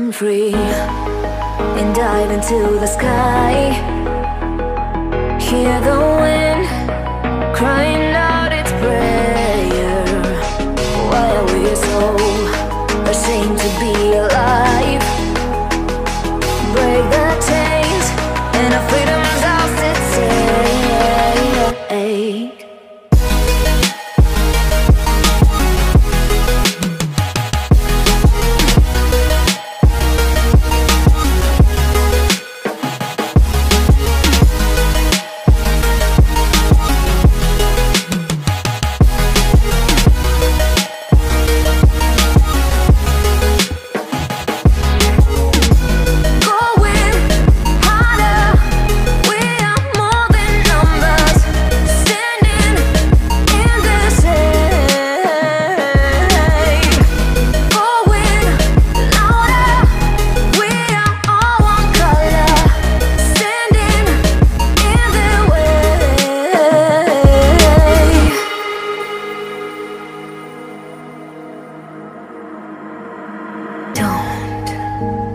run free and dive into the sky. Hear the wind crying out its prayer. Why are we so ashamed to be alive? Break the chains and our freedom's ours to take.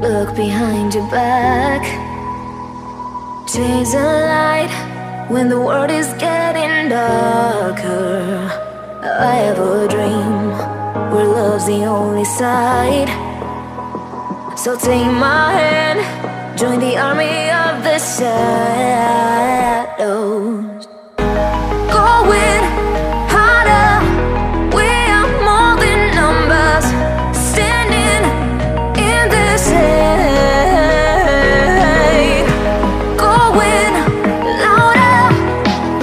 Look behind your back. Chase a light when the world is getting darker. I have a dream where love's the only side. So take my hand, join the army of the shadows. Going harder, we are more than numbers, standing in the shade. Going louder,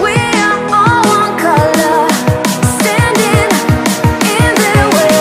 we are all one color, standing in the way.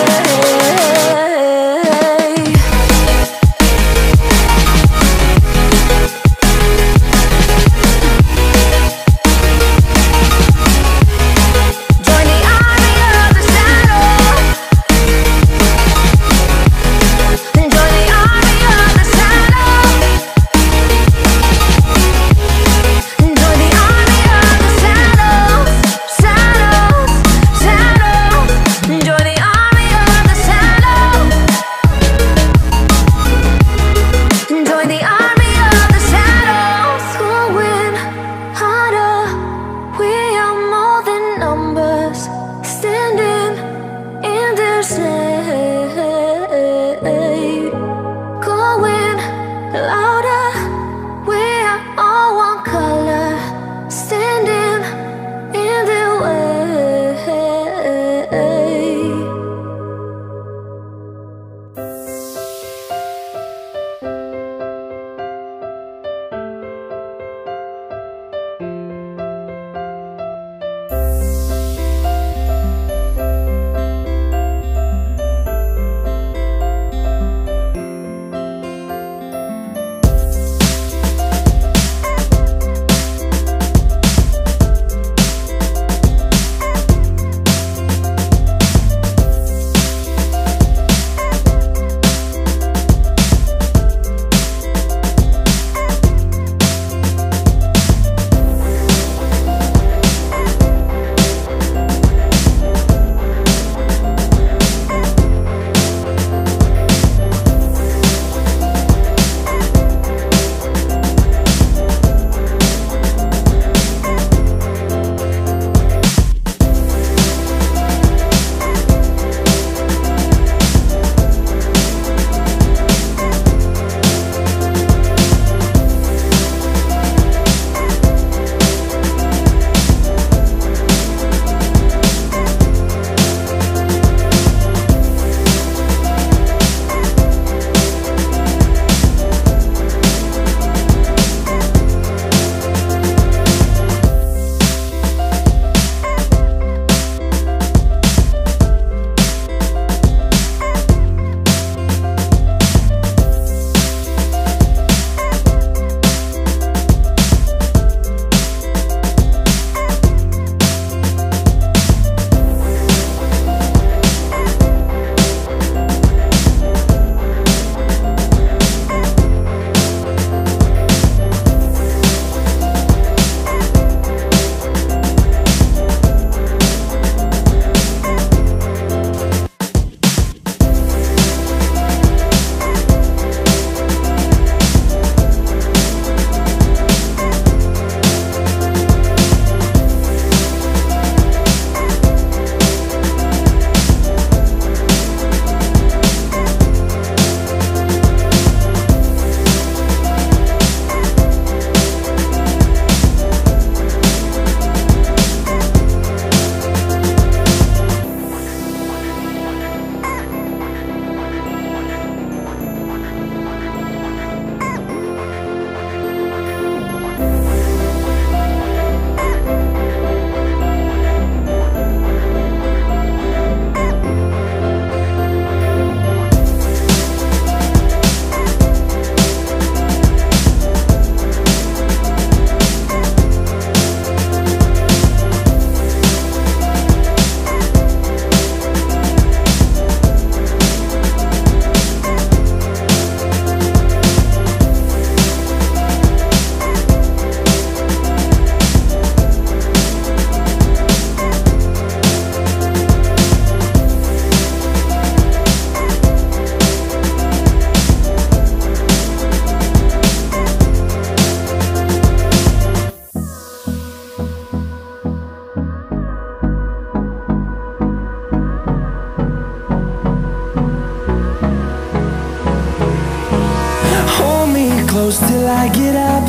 till I get up.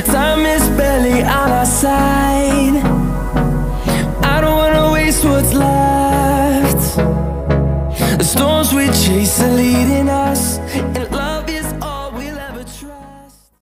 Time is barely on our side. I don't wanna waste what's left. The storms we chase are leading us.